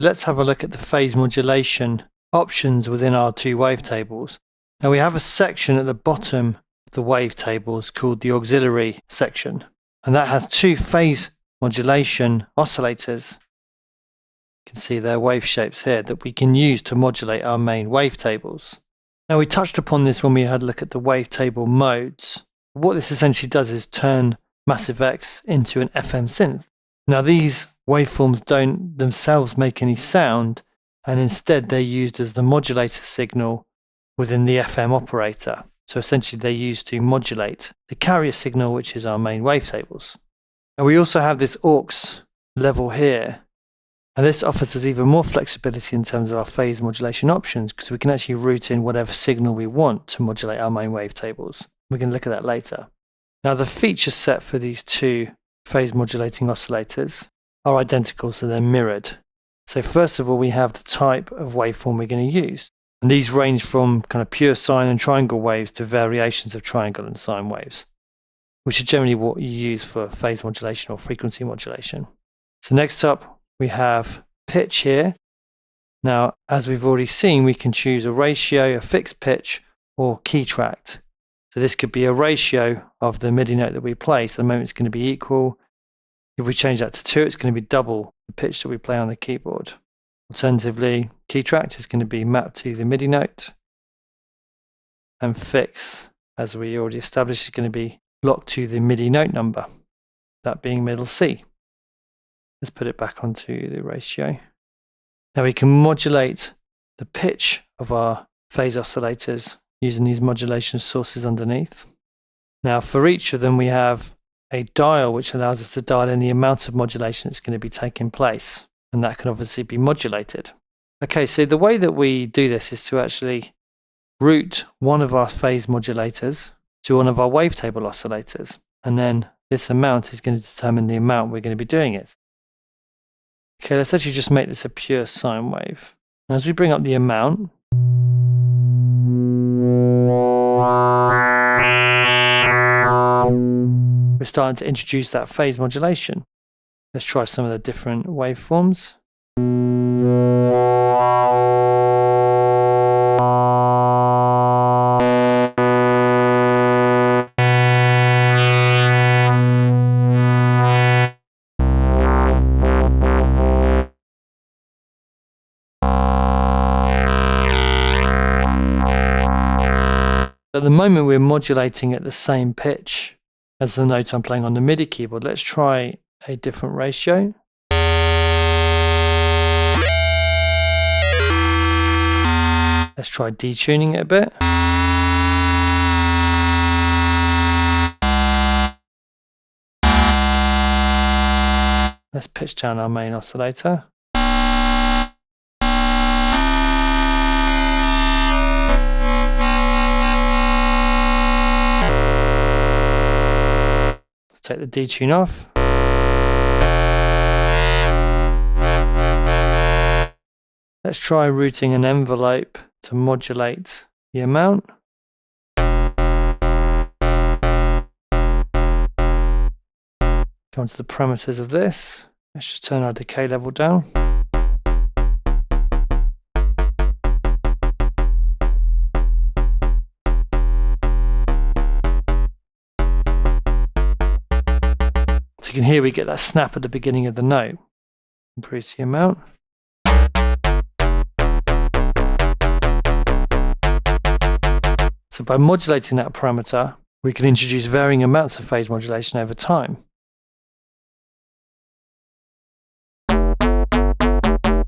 Let's have a look at the phase modulation options within our two wavetables. Now we have a section at the bottom of the wavetables called the auxiliary section, and that has two phase modulation oscillators. You can see their wave shapes here that we can use to modulate our main wavetables. Now we touched upon this when we had a look at the wavetable modes. What this essentially does is turn Massive X into an FM synth. Now these waveforms don't themselves make any sound, and instead they're used as the modulator signal within the FM operator. So essentially they're used to modulate the carrier signal, which is our main wavetables. And we also have this aux level here, and this offers us even more flexibility in terms of our phase modulation options, because we can actually route in whatever signal we want to modulate our main wavetables. We can look at that later. Now the feature set for these two phase modulating oscillators are identical, so they're mirrored. So first of all, we have the type of waveform we're going to use. And these range from kind of pure sine and triangle waves to variations of triangle and sine waves, which are generally what you use for phase modulation or frequency modulation. So next up, we have pitch here. Now, as we've already seen, we can choose a ratio, a fixed pitch, or key tracked. So this could be a ratio of the MIDI note that we play. So at the moment it's going to be equal. If we change that to 2, it's going to be double the pitch that we play on the keyboard. Alternatively, key tracked is going to be mapped to the MIDI note. And fix, as we already established, is going to be locked to the MIDI note number, that being middle C. Let's put it back onto the ratio. Now we can modulate the pitch of our phase oscillators using these modulation sources underneath. Now for each of them we have a dial which allows us to dial in the amount of modulation that's going to be taking place, and that can obviously be modulated. Okay, so the way that we do this is to actually route one of our phase modulators to one of our wavetable oscillators, and then this amount is going to determine the amount we're going to be doing it. Okay, let's actually just make this a pure sine wave. Now, as we bring up the amount, we're starting to introduce that phase modulation. Let's try some of the different waveforms. At the moment we're modulating at the same pitch as the note I'm playing on the MIDI keyboard. Let's try a different ratio. Let's try detuning it a bit. Let's pitch down our main oscillator. Take the detune off. Let's try routing an envelope to modulate the amount. Go into the parameters of this. Let's just turn our decay level down. So you can hear we get that snap at the beginning of the note. Increase the amount. So by modulating that parameter, we can introduce varying amounts of phase modulation over time.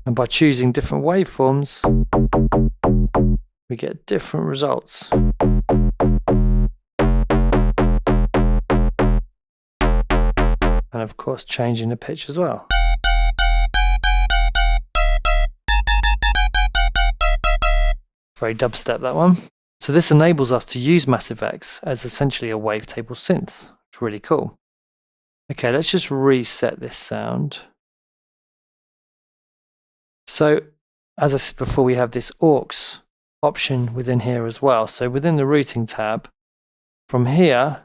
And by choosing different waveforms, we get different results. And of course changing the pitch as well. Very dubstep, that one. So this enables us to use Massive X as essentially a wavetable synth. It's really cool. Okay, let's just reset this sound. So as I said before, we have this aux option within here as well. So within the routing tab, from here,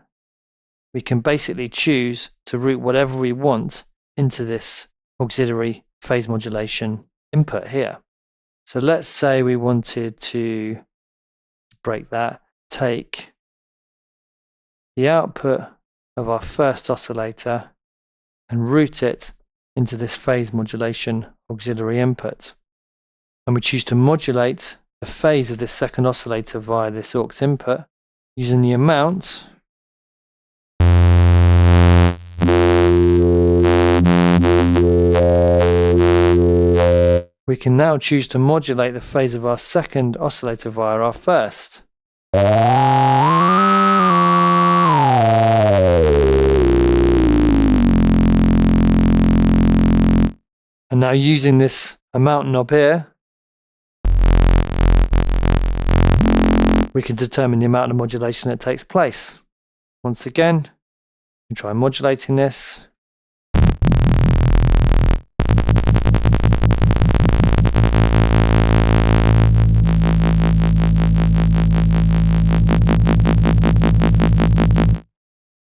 we can basically choose to route whatever we want into this auxiliary phase modulation input here. So let's say we wanted to break that, take the output of our first oscillator and route it into this phase modulation auxiliary input. And we choose to modulate the phase of this second oscillator via this aux input using the amount we can now choose to modulate the phase of our second oscillator via our first. And now using this amount knob here, we can determine the amount of modulation that takes place. Once again, we try modulating this.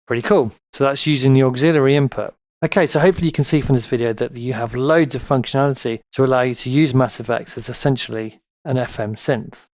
Pretty cool. So that's using the auxiliary input. Okay, so hopefully you can see from this video that you have loads of functionality to allow you to use Mass Effects as essentially an FM synth.